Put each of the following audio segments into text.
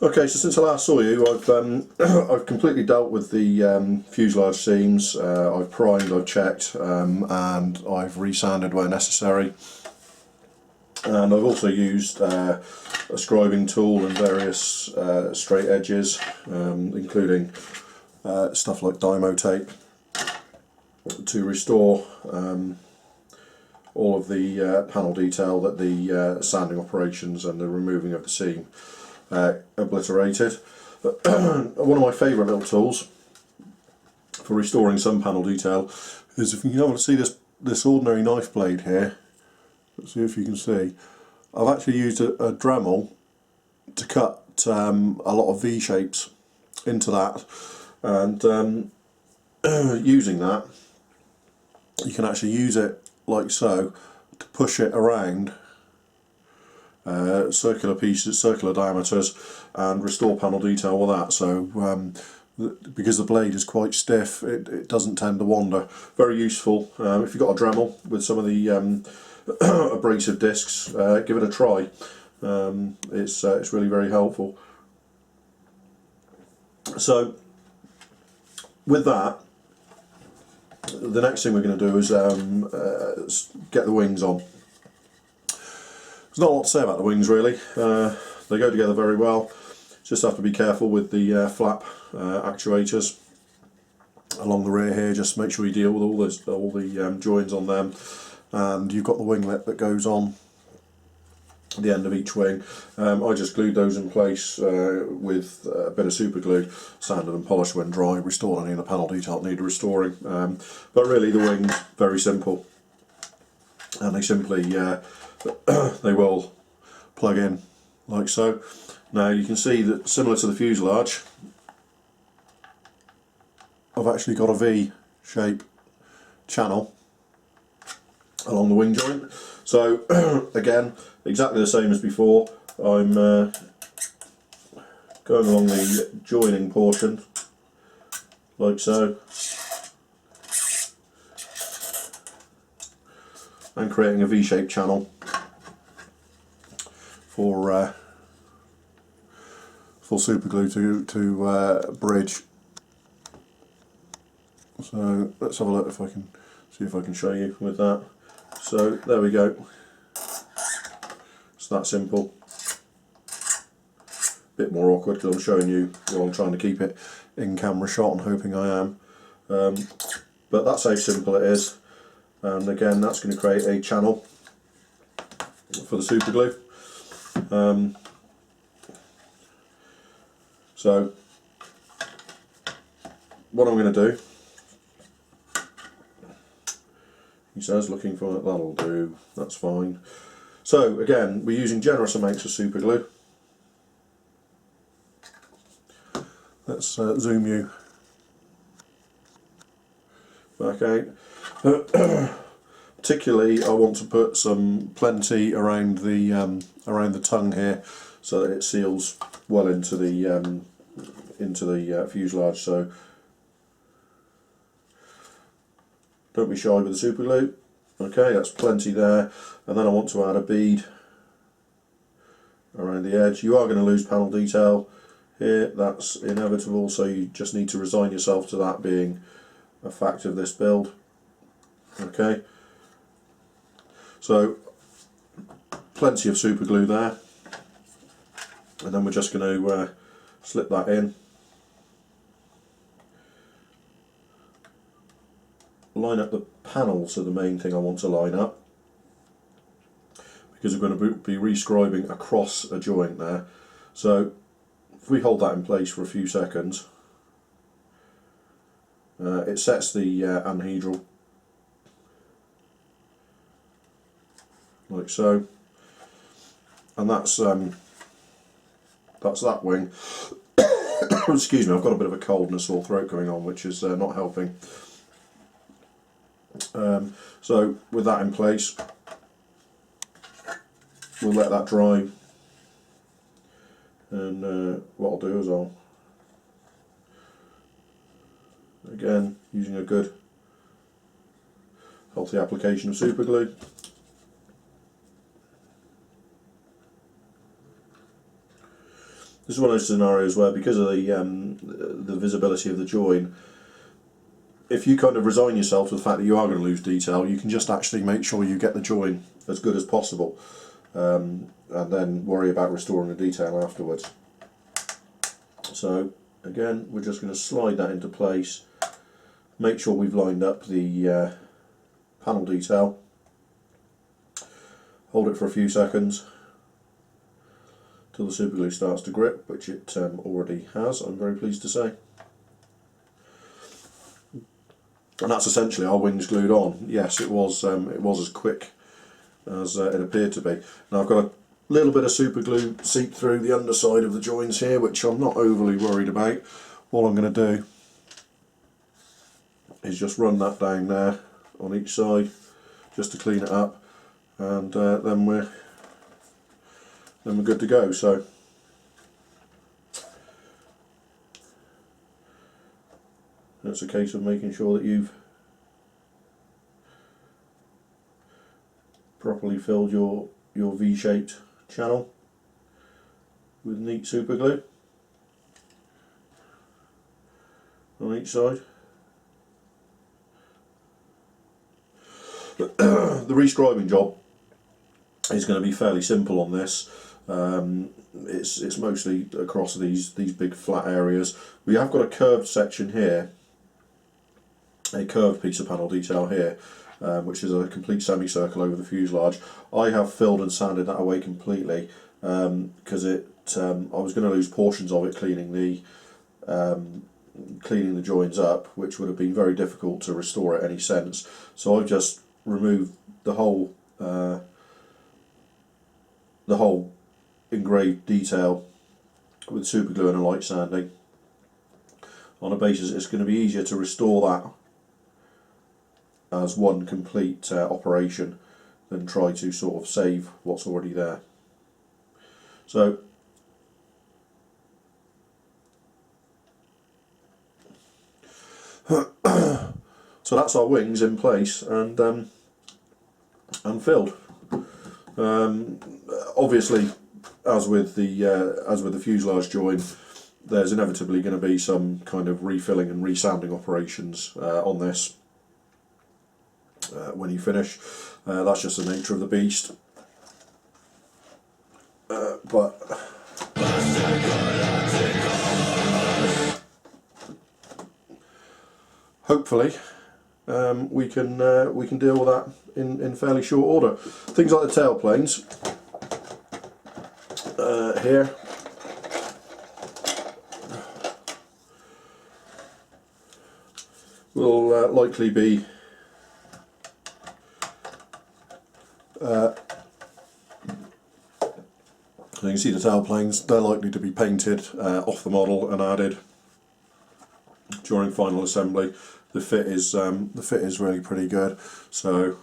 Okay, so since I last saw you, I've I've completely dealt with the fuselage seams. I've primed, I've checked, and I've resanded where necessary. And I've also used a scribing tool and various straight edges, including stuff like Dymo tape, to restore all of the panel detail that the sanding operations and the removing of the seam obliterated. One of my favourite little tools for restoring some panel detail is, if you can have a see this ordinary knife blade here. Let's see if you can see. I've actually used a Dremel to cut a lot of V shapes into that, and using that, you can actually use it like so to push it around circular pieces, circular diameters, and restore panel detail with that. So because the blade is quite stiff, it doesn't tend to wander. Very useful. If you've got a Dremel with some of the abrasive discs, give it a try. It's really very helpful. So with that, the next thing we're going to do is get the wings on. There's not a lot to say about the wings really. They go together very well. Just have to be careful with the flap actuators along the rear here. Just make sure you deal with all the joins on them. And you've got the winglet that goes on the end of each wing. I just glued those in place with a bit of super glue, sanded and polished when dry, restored any of the panel detail that needed restoring. But really the wings, very simple, and they simply they will plug in like so. Now you can see that, similar to the fuselage, I've actually got a V shape channel along the wing joint. So again, exactly the same as before. I'm going along the joining portion like so, and creating a V-shaped channel for super glue to bridge. So let's have a look if I can see if I can show you with that. So there we go. It's that simple. Bit more awkward because I'm showing you while I'm trying to keep it in camera shot and hoping I am. But that's how simple it is. And again, that's going to create a channel for the super glue. So what I'm going to do, he says, looking for it, that'll do, that's fine. So again, we're using generous amounts of super glue. Let's zoom you back out. Particularly, I want to put plenty around the tongue here, so that it seals well into the fuselage. So don't be shy with the super glue. Okay, that's plenty there, and then I want to add a bead around the edge. You are going to lose panel detail here, that's inevitable, so you just need to resign yourself to that being a fact of this build. Okay, so plenty of super glue there, and then we're just going to slip that in, line up the panels are the main thing I want to line up, because we're going to be rescribing across a joint there. So if we hold that in place for a few seconds, it sets the anhedral like so, and that's that wing. Excuse me, I've got a bit of a cold and a sore throat going on, which is not helping. So with that in place, we'll let that dry, and what I'll do is I'll, again, using a good healthy application of super glue, This is one of those scenarios where, because of the visibility of the join, if you kind of resign yourself to the fact that you are going to lose detail, you can just actually make sure you get the join as good as possible, and then worry about restoring the detail afterwards. So again, we're just going to slide that into place, make sure we've lined up the panel detail, hold it for a few seconds till the super glue starts to grip, which it already has, I'm very pleased to say. And that's essentially our wings glued on. Yes, it was as quick as it appeared to be. Now I've got a little bit of super glue seep through the underside of the joins here, which I'm not overly worried about. All I'm going to do is just run that down there on each side, just to clean it up, and then we're good to go. So it's a case of making sure that you've properly filled your V-shaped channel with neat super glue on each side. The rescribing job is going to be fairly simple on this. It's mostly across these big flat areas. We have got a curved section here, a curved piece of panel detail here, which is a complete semicircle over the fuselage. I have filled and sanded that away completely, because I was going to lose portions of it cleaning the joins up, which would have been very difficult to restore at any sense. So I've just removed the whole engraved detail with super glue and a light sanding, on a basis it's going to be easier to restore that as one complete operation than try to sort of save what's already there. So so that's our wings in place and filled. Obviously, as with the fuselage join, there's inevitably going to be some kind of refilling and resanding operations on this when you finish. That's just the nature of the beast. But hopefully we can deal with that in fairly short order. Things like the tail planes here. Will likely be so you can see the tail planes, they're likely to be painted off the model and added during final assembly. The fit is really pretty good, so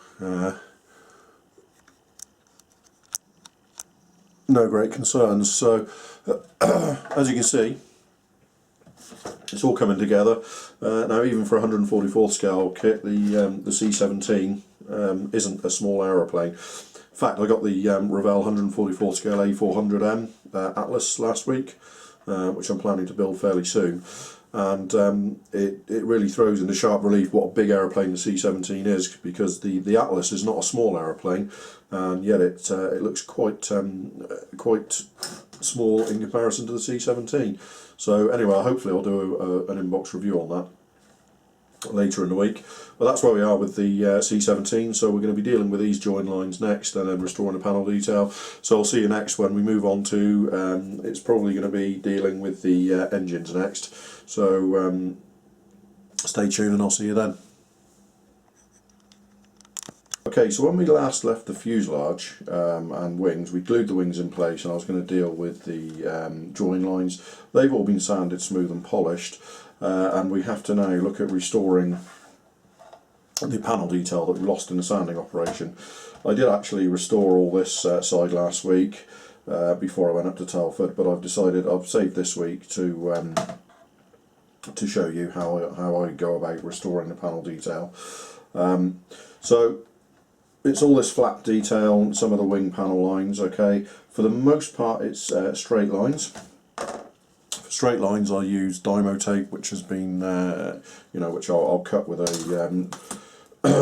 no great concerns. So as you can see, it's all coming together. Now, even for a 144th scale kit, the C-17 isn't a small aeroplane. In fact, I got the Revell 144th scale A400M Atlas last week, which I'm planning to build fairly soon. And it really throws into sharp relief what a big aeroplane the C-17 is, because the Atlas is not a small aeroplane, and yet it looks quite small in comparison to the C-17. So anyway, hopefully I'll do an inbox review on that later in the week. But that's where we are with the C-17, so we're going to be dealing with these join lines next and then restoring the panel detail. So I'll see you next when we move on to, it's probably going to be dealing with the engines next. So stay tuned and I'll see you then. Okay, so when we last left the fuselage and wings, we glued the wings in place, and I was going to deal with the join lines. They've all been sanded smooth and polished, and we have to now look at restoring the panel detail that we lost in the sanding operation. I did actually restore all this side last week before I went up to Telford, but I've decided I've saved this week to show you how I go about restoring the panel detail. So it's all this flat detail, some of the wing panel lines. Okay, for the most part it's straight lines. straight lines I use Dymo tape, which has been, which I'll cut with a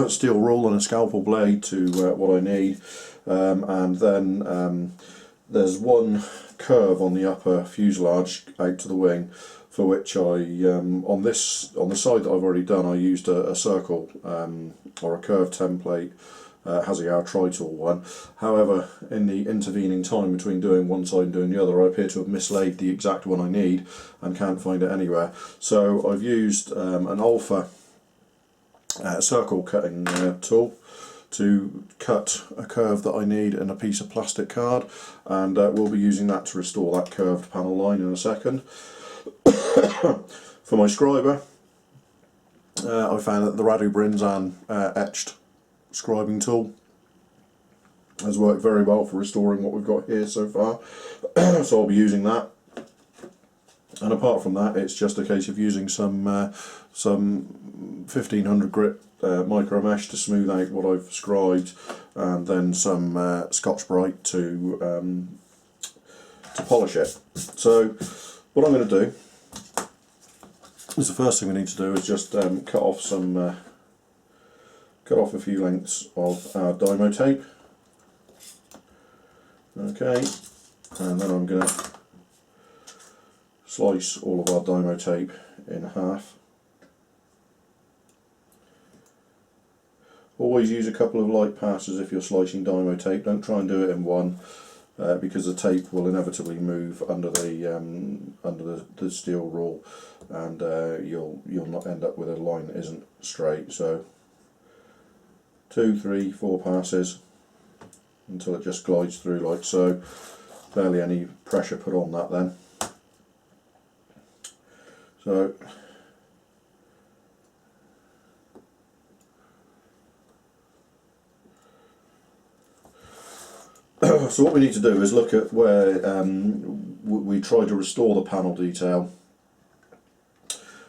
steel rule and a scalpel blade to what I need, and then there's one curve on the upper fuselage out to the wing, for which I on the side that I've already done, I used a circle or a curved template. Hasegawa tri-tool one. However, in the intervening time between doing one side and doing the other, I appear to have mislaid the exact one I need and can't find it anywhere. So I've used an alpha circle cutting tool to cut a curve that I need in a piece of plastic card, and we'll be using that to restore that curved panel line in a second. For my scriber, I found that the Radu Brinzan etched scribing tool has worked very well for restoring what we've got here so far. So I'll be using that, and apart from that, it's just a case of using some 1500 grit micro mesh to smooth out what I've scribed, and then some Scotch-Brite to polish it. So what I'm going to do is, the first thing we need to do is just cut off a few lengths of our Dymo tape. Okay, and then I'm going to slice all of our Dymo tape in half. Always use a couple of light passes if you're slicing Dymo tape. Don't try and do it in one, because the tape will inevitably move under the steel rule, and you'll not end up with a line that isn't straight. So 2, 3, 4 passes until it just glides through like so. Barely any pressure put on that then. So so what we need to do is look at where we try to restore the panel detail,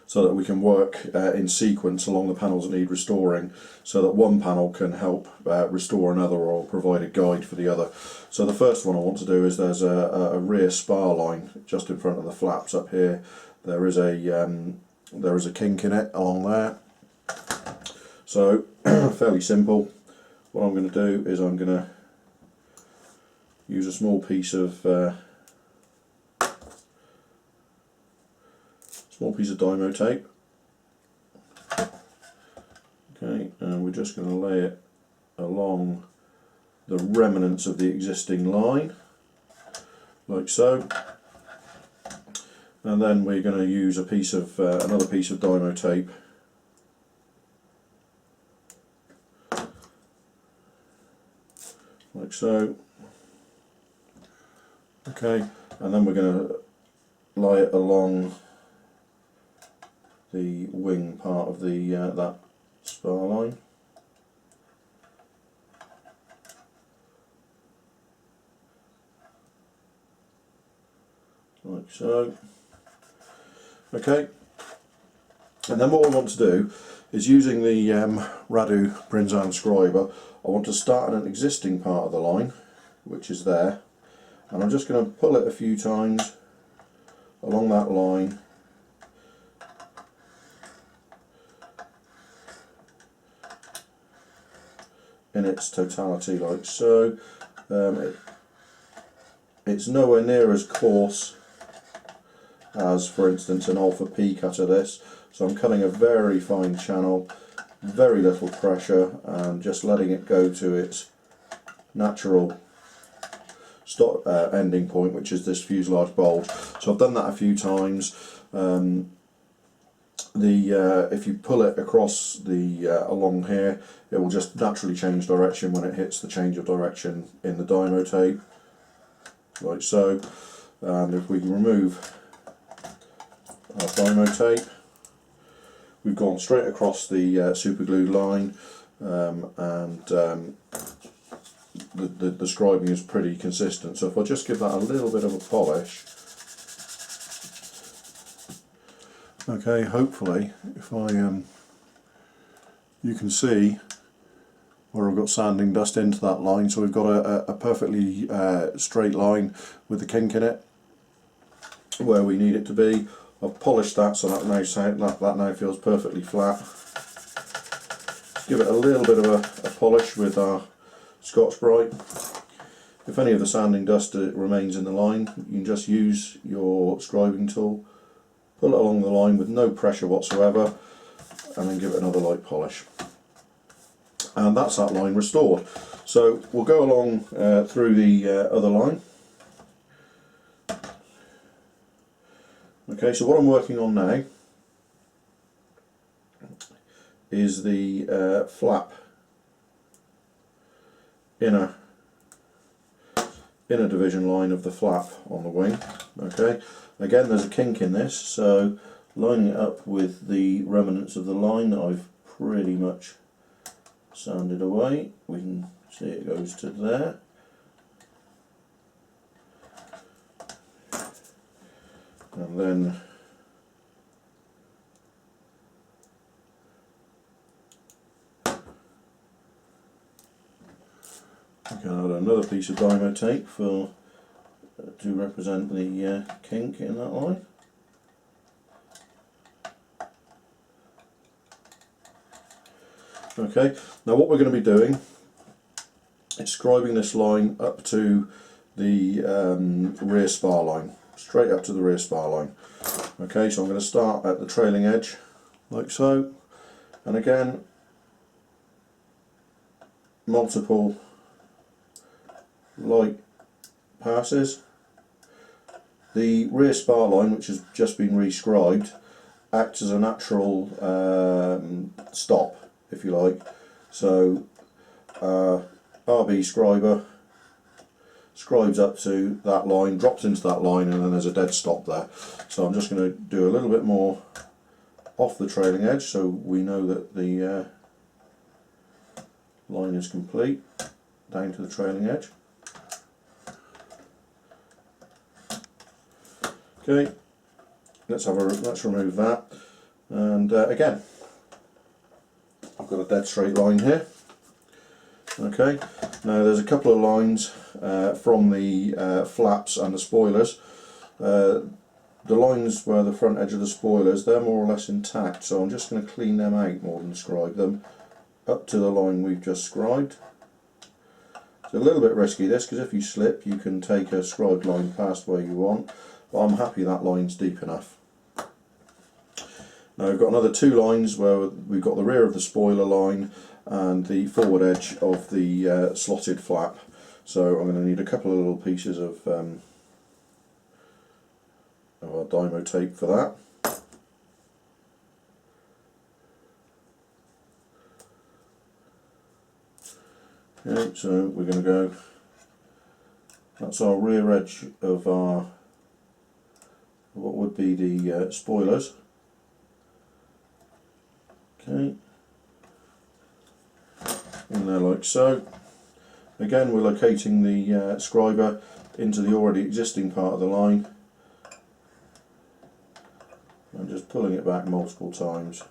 so that we can work in sequence along the panels that need restoring, so that one panel can help restore another or provide a guide for the other. So the first one I want to do is, there's a rear spar line just in front of the flaps up here. There is a kink in it along there. So fairly simple. What I'm going to do is I'm going to use a small piece of Dymo tape. Okay, and we're just going to lay it along the remnants of the existing line, like so. And then we're going to use a piece of another piece of Dymo tape like so. Okay, and then we're going to lie it along the wing part of the that spar line. Like so. Okay, and then what I want to do is, using the Radu Brinzan scriber, I want to start at an existing part of the line, which is there, and I'm just going to pull it a few times along that line, in its totality, like so. It's nowhere near as coarse as, for instance, an Alpha P cutter this, so I'm cutting a very fine channel, very little pressure, and just letting it go to its natural stop ending point, which is this fuselage bulge. So I've done that a few times. If you pull it across the along here, it will just naturally change direction when it hits the change of direction in the Dymo tape, like so. And if we remove our Dymo tape, we've gone straight across the super glued line, and the scribing is pretty consistent. So if I just give that a little bit of a polish, okay, hopefully if I you can see where I've got sanding dust into that line, so we've got a perfectly straight line with the kink in it. where we need it to be. I've polished that so that now feels perfectly flat. Give it a little bit of a polish with our Scotch-Brite. If any of the sanding dust remains in the line, you can just use your scribing tool, pull it along the line with no pressure whatsoever, and then give it another light polish. And that's that line restored. So we'll go along through the other line. Okay, so what I'm working on now is the flap inner division line of the flap on the wing. Okay, again there's a kink in this, so lining it up with the remnants of the line that I've pretty much sanded away, we can see it goes to there. And then we can add another piece of dymo tape to represent the kink in that line. Okay, now what we're going to be doing is scribing this line up to the rear spar line, straight up to the rear spar line. Okay, so I'm going to start at the trailing edge, like so, and again, multiple light passes. The rear spar line, which has just been rescribed, acts as a natural stop, if you like. So RB scriber scribes up to that line, drops into that line, and then there's a dead stop there. So I'm just going to do a little bit more off the trailing edge so we know that the line is complete down to the trailing edge. Okay, let's remove that, and again I've got a dead straight line here. Okay, now there's a couple of lines from the flaps and the spoilers. The lines where the front edge of the spoilers, they're more or less intact, so I'm just going to clean them out more than scribe them up to the line we've just scribed. It's a little bit risky this, because if you slip you can take a scribed line past where you want, but I'm happy that line's deep enough. Now we've got another two lines where we've got the rear of the spoiler line and the forward edge of the slotted flap, so I'm going to need a couple of little pieces of our dymo tape for that. Okay, so we're going to go, that's our rear edge of our, what would be the spoilers. Okay, in there like so. Again, we're locating the scriber into the already existing part of the line and just pulling it back multiple times.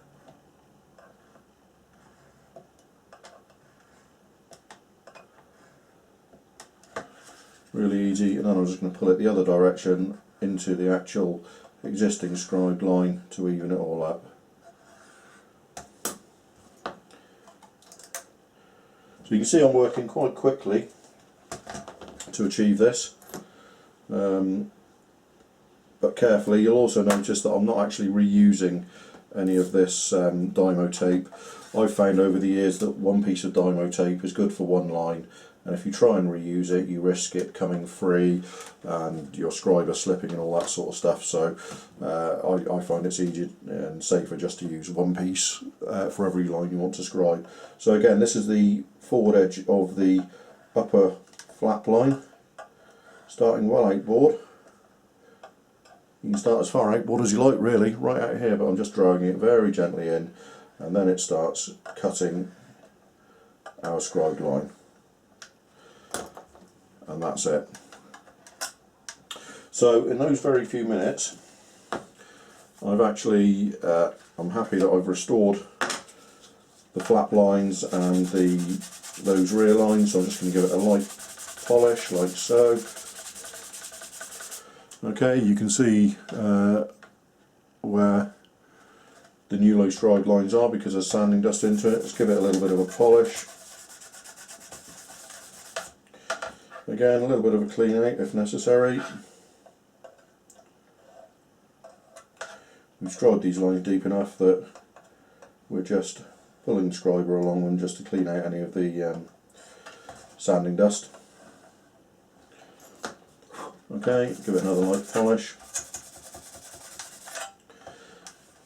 Really easy, and then I'm just going to pull it the other direction into the actual existing scribed line to even it all up. So you can see I'm working quite quickly to achieve this, but carefully. You'll also notice that I'm not actually reusing any of this dymo tape. I've found over the years that one piece of dymo tape is good for one line, and if you try and reuse it you risk it coming free and your scriber slipping and all that sort of stuff. So I find it's easier and safer just to use one piece for every line you want to scribe. So again, this is the forward edge of the upper flap line, starting well outboard. You can start as far outboard as you like really, right out here, but I'm just drawing it very gently in, and then it starts cutting our scribed line. And that's it. So in those very few minutes I've actually, I'm happy that I've restored the flap lines and those rear lines, so I'm just going to give it a light polish like so. Okay, you can see where the newly scribed lines are because there's sanding dust into it. Let's give it a little bit of a polish. Again, a little bit of a clean out if necessary. We've scribed these lines deep enough that we're just pulling the scriber along them just to clean out any of the sanding dust. Okay, give it another light polish.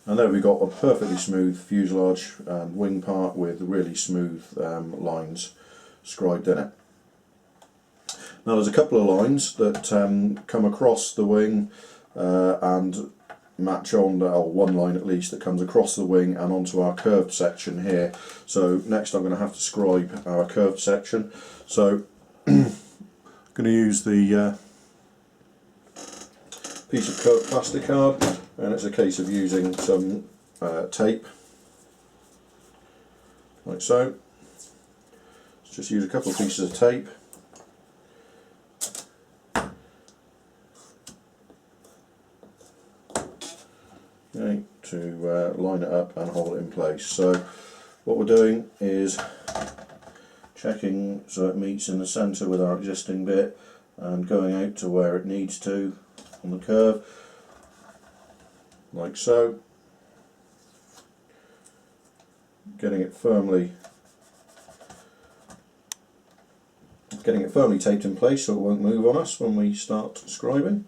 And there we've got a perfectly smooth fuselage and wing part with really smooth lines scribed in it. Now there's a couple of lines that come across the wing and match on, or one line at least that comes across the wing and onto our curved section here. So next I'm going to have to scribe our curved section. So I'm going to use the piece of curved plastic card, and it's a case of using some tape like so. Let's just use a couple of pieces of tape. Okay, to line it up and hold it in place. So what we're doing is checking so it meets in the centre with our existing bit and going out to where it needs to on the curve, like so. Getting it firmly taped in place so it won't move on us when we start scribing.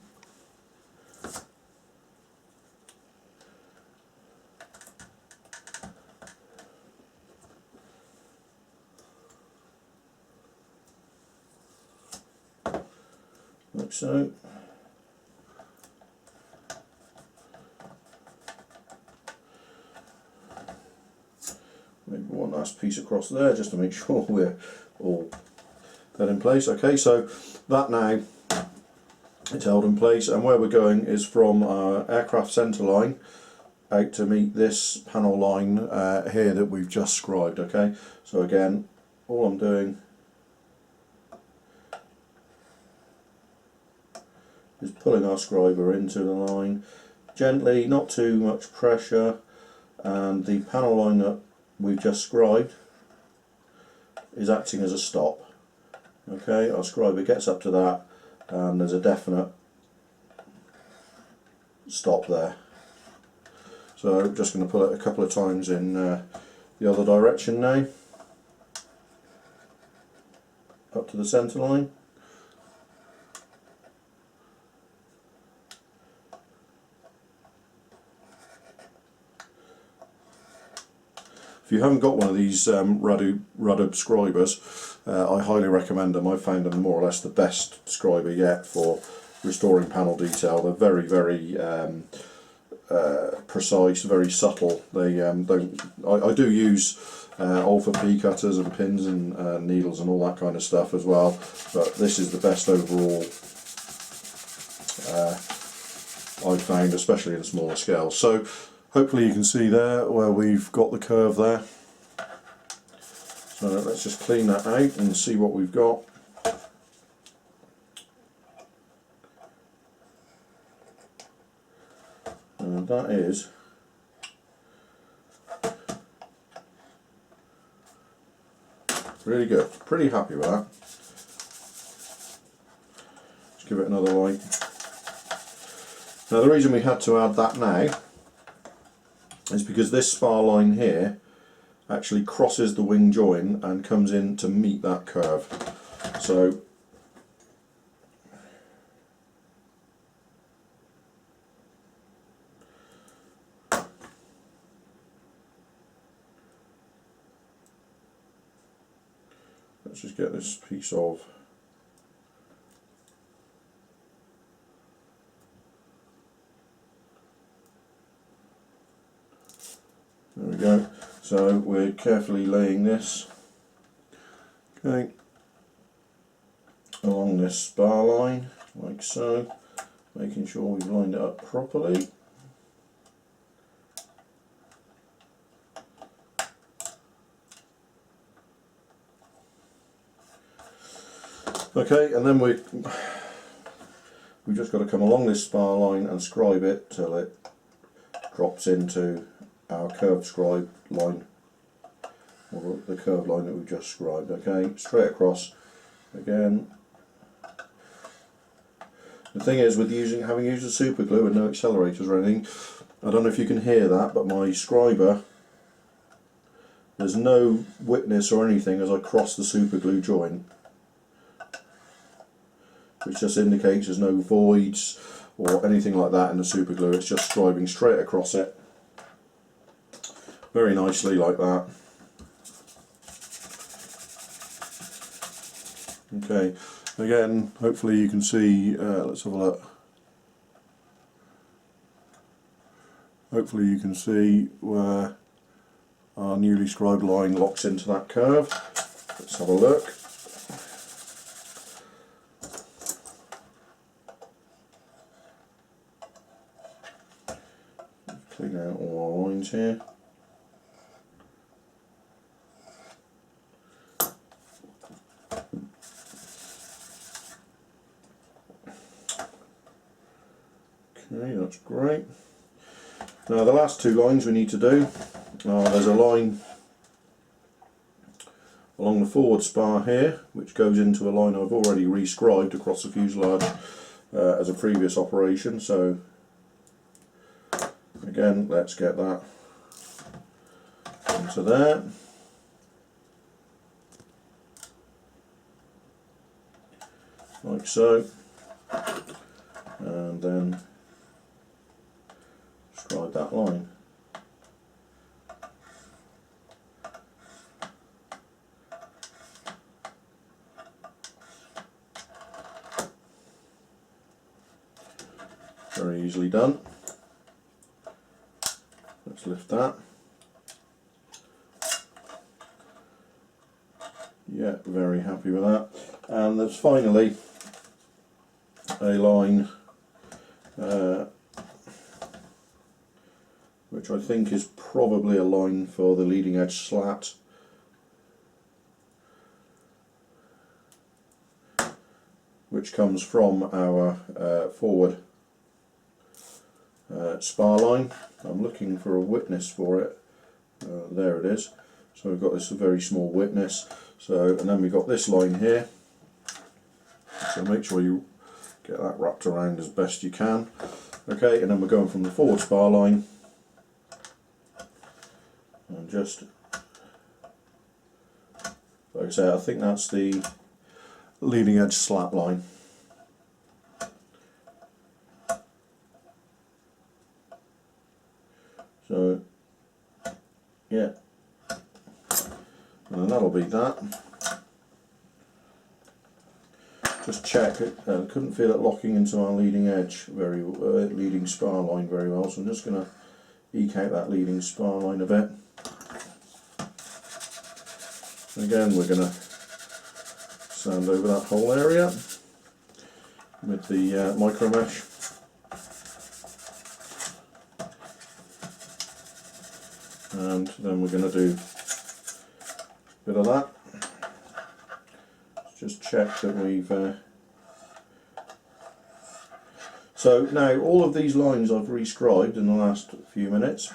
Like so. Maybe one last piece across there just to make sure we're all that in place. Okay, so that now it's held in place, and where we're going is from our aircraft centre line out to meet this panel line here that we've just scribed. Okay, so again, all I'm doing is pulling our scriber into the line gently, not too much pressure, and the panel line that we've just scribed is acting as a stop. Okay, our scriber gets up to that and there's a definite stop there. So I'm just going to pull it a couple of times in the other direction now, up to the centre line. If you haven't got one of these Rudub scribers, I highly recommend them. I've found them more or less the best scriber yet for restoring panel detail. They're very, very precise, very subtle. They don't. I do use alpha P cutters and pins and needles and all that kind of stuff as well, but this is the best overall I've found, especially in smaller scales. So hopefully you can see there where we've got the curve there. So let's just clean that out and see what we've got. And that is really good. Pretty happy with that. Let's give it another light. Now the reason we had to add that now is because this spar line here actually crosses the wing join and comes in to meet that curve. So let's just get this piece of there we go. So we're carefully laying this, okay, along this spar line, like so, making sure we've lined it up properly. Okay, and then we've just got to come along this spar line and scribe it till it drops into our curved scribe line, or the curved line that we've just scribed. Okay, straight across again. The thing is, with having used a super glue and no accelerators or anything, I don't know if you can hear that, but my scriber, there's no witness or anything as I cross the super glue joint, which just indicates there's no voids or anything like that in the super glue. It's just scribing straight across it, very nicely like that. Okay, again, hopefully you can see, let's have a look. Hopefully you can see where our newly scribed line locks into that curve. Let's have a look. Clean out all our lines here. Okay, that's great. Now the last two lines we need to do, there's a line along the forward spar here which goes into a line I've already rescribed across the fuselage as a previous operation. So again, let's get that into there. Like so. And then scribe that line. Very easily done. Let's lift that. Yeah, very happy with that. And there's finally a line which I think is probably a line for the leading edge slat. Which comes from our forward spar line. I'm looking for a witness for it. There it is. So we've got this very small witness. So, and then we've got this line here. So make sure you get that wrapped around as best you can. Okay, and then we're going from the forward spar line and just, like I say, I think that's the leading edge slat line. So yeah, and then that'll be that. Just check it. Couldn't feel it locking into our leading edge leading spar line very well. So I'm just going to eke out that leading spar line a bit. Again, we're going to sand over that whole area with the micro mesh. And then we're going to do a bit of that. Just check that we've... So now all of these lines I've rescribed in the last few minutes.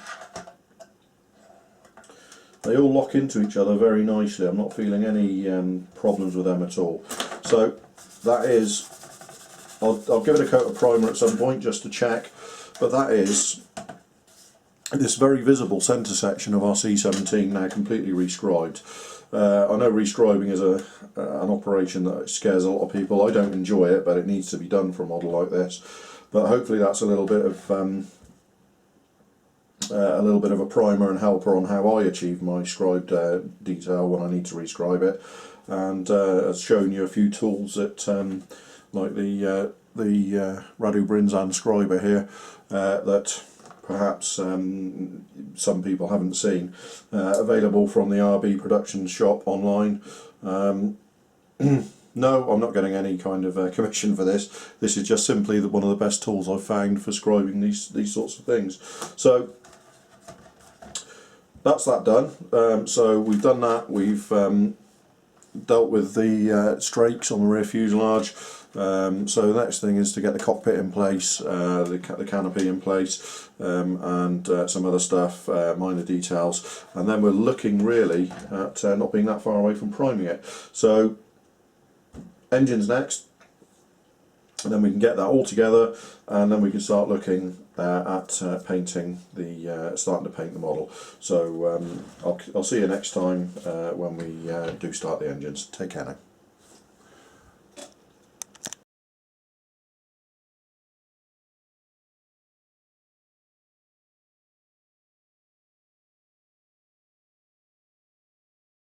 They all lock into each other very nicely. I'm not feeling any problems with them at all. So that is... I'll give it a coat of primer at some point just to check. But that is this very visible centre section of our C17 now completely rescribed. I know rescribing is an operation that scares a lot of people. I don't enjoy it, but it needs to be done for a model like this. But hopefully that's a little bit of a primer and helper on how I achieve my scribed detail when I need to rescribe it, and has shown you a few tools that, like the Radu Brinzan scriber here, that perhaps some people haven't seen, available from the RB production shop online. No, I'm not getting any kind of commission for this. This is just simply one of the best tools I've found for scribing these sorts of things. So that's that done. So we've done that. We've dealt with the strakes on the rear fuselage. So the next thing is to get the cockpit in place, the canopy in place, and some other stuff, minor details, and then we're looking really at not being that far away from priming it. So engines next, and then we can get that all together, and then we can start looking at painting starting to paint the model. So I'll see you next time when we do start the engines. Take care now.